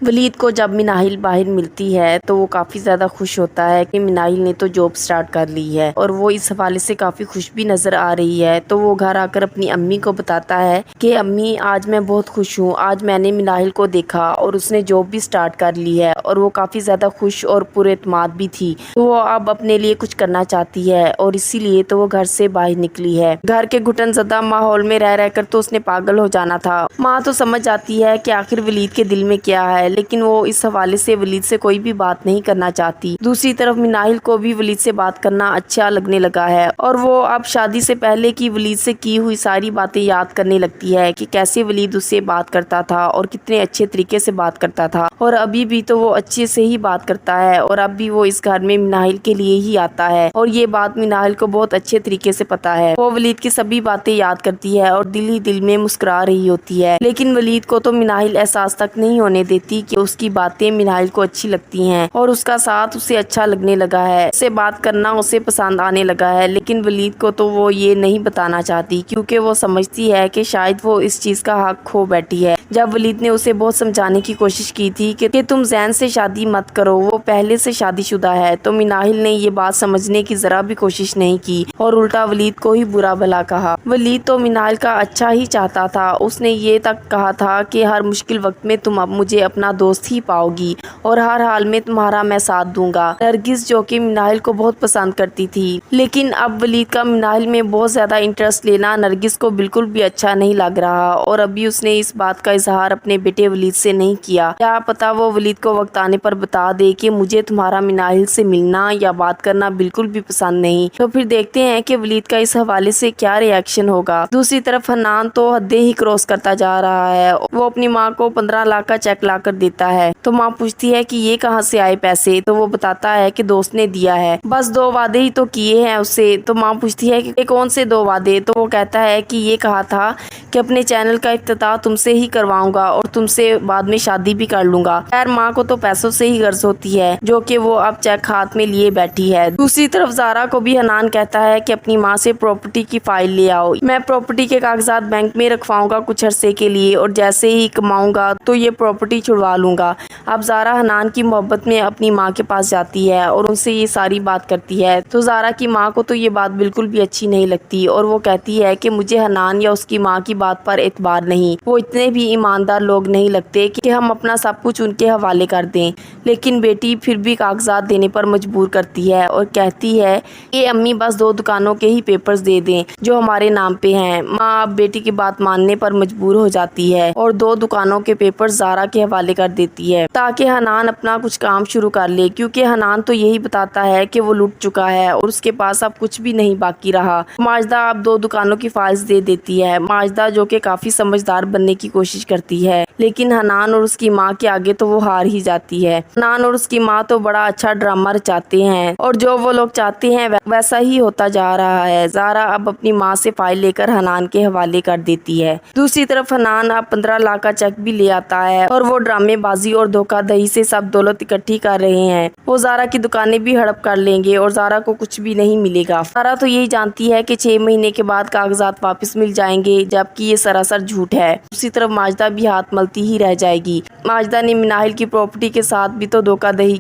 ولید کو جب مناہل باہر ملتی ہے تو وہ کافی زیادہ خوش ہوتا ہے کہ مناہل نے تو جاب سٹارٹ کر لی ہے اور وہ اس حوالے سے کافی خوش بھی نظر آ رہی ہے۔ تو وہ گھر آ کر اپنی امی کو بتاتا ہے کہ امی آج میں بہت خوش ہوں، آج میں نے مناہل کو دیکھا اور اس نے جاب بھی سٹارٹ کر لی ہے اور وہ کافی زیادہ خوش اور پورے اعتماد بھی تھی۔ تو وہ اب اپنے لیے کچھ کرنا چاہتی ہے اور اسی لیے تو وہ گھر سے باہر نکلی ہے۔ گھر کے گھٹن زدہ ماحول میں رہ کر تو اس نے پاگل ہو جانا تھا۔ ماں تو سمجھ جاتی ہے کہ آخر ولید کے دل میں کیا ہے، لیکن وہ اس حوالے سے ولید سے کوئی بھی بات نہیں کرنا چاہتی۔ دوسری طرف مناہل کو بھی ولید سے بات کرنا اچھا لگنے لگا ہے اور وہ اب شادی سے پہلے کی ولید سے کی ہوئی ساری باتیں یاد کرنے لگتی ہے کہ کیسے ولید اس سے بات کرتا تھا اور کتنے اچھے طریقے سے بات کرتا تھا، اور ابھی بھی تو وہ اچھے سے ہی بات کرتا ہے اور اب بھی وہ اس گھر میں مناہل کے لیے ہی آتا ہے اور یہ بات مناہل کو بہت اچھے طریقے سے پتا ہے۔ وہ ولید کی سبھی باتیں یاد کرتی ہے اور دل ہی دل میں مسکرا رہی ہوتی ہے، لیکن ولید کو تو مناہل احساس تک نہیں ہونے دیتی کہ اس کی باتیں مناہل کو اچھی لگتی ہیں اور اس کا ساتھ اسے اچھا لگنے لگا ہے، اسے بات کرنا اسے پسند آنے لگا ہے، لیکن ولید کو تو وہ یہ نہیں بتانا چاہتی کیونکہ وہ سمجھتی ہے کہ شاید وہ اس چیز کا حق کھو بیٹھی ہے۔ جب ولید نے اسے بہت سمجھانے کی کوشش کی تھی کہ تم زین سے شادی مت کرو، وہ پہلے سے شادی شدہ ہے، تو مناہل نے یہ بات سمجھنے کی ذرا بھی کوشش نہیں کی اور الٹا ولید کو ہی برا بھلا کہا۔ ولید تو مناہل کا اچھا ہی چاہتا تھا، اس نے یہ تک کہا تھا کہ ہر مشکل وقت میں تم اب مجھے اپنا دوست ہی پاؤ گی اور ہر حال میں تمہارا میں ساتھ دوں گا۔ نرگس جو کہ مناہل کو بہت پسند کرتی تھی، لیکن اب ولید کا مناہل میں بہت زیادہ انٹرسٹ لینا نرگس کو بالکل بھی اچھا نہیں لگ رہا اور ابھی اس نے اس بات کا اظہار اپنے بیٹے ولید سے نہیں کیا۔ کیا پتا وہ ولید کو وقت آنے پر بتا دے کہ مجھے تمہارا مناہل سے ملنا یا بات کرنا بالکل بھی پسند نہیں، تو پھر دیکھتے ہیں کہ ولید کا اس حوالے سے کیا ری ایکشن ہوگا۔ دوسری طرف حنان تو حدیں ہی کراس کرتا جا رہا ہے، وہ اپنی ماں کو 15 لاکھ کا چیک لا کر دیتا ہے تو ماں پوچھتی ہے کہ یہ کہاں سے آئے پیسے، تو وہ بتاتا ہے کہ دوست نے دیا ہے، بس 2 وعدے ہی تو کیے ہیں اس سے۔ تو ماں پوچھتی ہے کہ کون سے 2 وعدے، تو وہ کہتا ہے کہ یہ کہا تھا کہ اپنے چینل کا افتتاح تم سے ہی کرواؤں گا اور تم سے بعد میں شادی بھی کر لوں گا۔ خیر ماں کو تو پیسوں سے ہی غرض ہوتی ہے جو کہ وہ اب چیک ہاتھ میں لیے بیٹھی ہے۔ دوسری طرف زارا کو بھی حنان کہتا ہے کہ اپنی ماں سے پراپرٹی کی فائل لے آؤ، میں پراپرٹی کے کاغذات بینک میں رکھواؤں گا کچھ عرصے کے لیے اور جیسے ہی کماؤں گا تو یہ پراپرٹی چھڑوا لوں گا۔ اب زارا حنان کی محبت میں اپنی ماں کے پاس جاتی ہے اور ان سے یہ ساری بات کرتی ہے، تو زارا کی ماں کو تو یہ بات بالکل بھی اچھی نہیں لگتی اور وہ کہتی ہے کہ مجھے حنان یا اس کی ماں کی بات پر اعتبار نہیں، وہ اتنے بھی ایماندار لوگ نہیں لگتے کہ ہم اپنا سب کچھ ان کے حوالے کر دیں۔ لیکن بیٹی پھر بھی کاغذات دینے پر مجبور کرتی ہے اور کہتی ہے کہ امی بس 2 دکانوں کے ہی پیپرز دے دیں جو ہمارے نام پہ ہیں۔ ماں اب بیٹی کی بات ماننے پر مجبور ہو جاتی ہے اور 2 دکانوں کے پیپرز زارا کے حوالے کر دیتی ہے تاکہ حنان اپنا کچھ کام شروع کر لے، کیونکہ حنان تو یہی بتاتا ہے کہ وہ لٹ چکا ہے اور اس کے پاس اب کچھ بھی نہیں باقی رہا۔ ماجدہ اب 2 دکانوں کی فائلز دے دیتی ہے، ماجدہ جو کہ کافی سمجھدار بننے کی کوشش کرتی ہے، لیکن حنان اور اس کی ماں کے آگے تو وہ ہار ہی جاتی ہے۔ حنان اور اس کی ماں تو بڑا اچھا ڈرامہ رچاتے ہیں اور جو وہ لوگ چاہتے ہیں ویسا ہی ہوتا جا رہا ہے۔ زارا اب اپنی ماں سے فائل لے کر حنان کے حوالے کر دیتی ہے۔ دوسری طرف حنان اب 15 لاکھ کا چیک بھی لے آتا ہے اور وہ ڈرامے بازی اور دھوکہ دہی سے سب دولت اکٹھی کر رہے ہیں، وہ زارا کی دکانیں بھی ہڑپ کر لیں گے اور زارا کو کچھ بھی نہیں ملے گا۔ زارا تو یہی جانتی ہے کہ 6 مہینے کے بعد کاغذات واپس مل جائیں گے، جبکہ یہ سراسر جھوٹ ہے۔ دوسری طرف ماجدہ بھی ہاتھ ملتی ہی رہ جائے گی۔ ماجدہ نے مناہل کی پراپرٹی کے ساتھ بھی تو دھوکہ دہی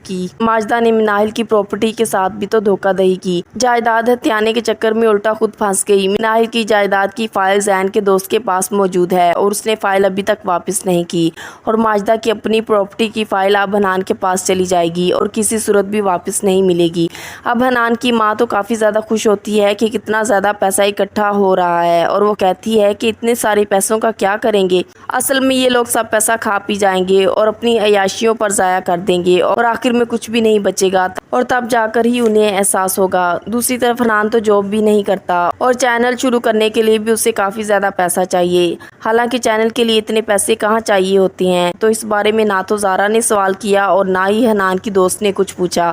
کی، جائیداد ہتھیانے کے چکر میں الٹا خود پھنس گئی۔ مناہل کی جائیداد کی فائل زین کے دوست کے پاس موجود ہے اور اس نے فائل ابھی تک واپس نہیں کی، اور ماجدہ کی اپنی پراپرٹی کی فائل اب حنان کے پاس چلی جائے گی اور کسی صورت بھی واپس نہیں ملے گی۔ اب حنان کی ماں تو کافی زیادہ خوش ہوتی ہے کہ کتنا زیادہ پیسہ اکٹھا ہو رہا ہے اور وہ کہتی ہے کہ اتنے سارے پیسوں کا کیا کریں گے، اصل میں یہ لوگ سب پیسہ کھا پی جائیں گے اور اپنی عیاشیوں پر ضائع کر دیں گے اور آخر میں کچھ بھی نہیں بچے گا اور تب جا کر ہی انہیں احساس ہوگا۔ دوسری طرف حنان تو جاب بھی نہیں کرتا اور چینل شروع کرنے کے لیے بھی اسے کافی زیادہ پیسہ چاہیے، حالانکہ چینل کے لیے اتنے پیسے کہاں چاہیے ہوتے ہیں۔ تو اس بارے میں نہ تو زارا نے سوال کیا اور نہ ہی حنان کی دوست نے کچھ پوچھا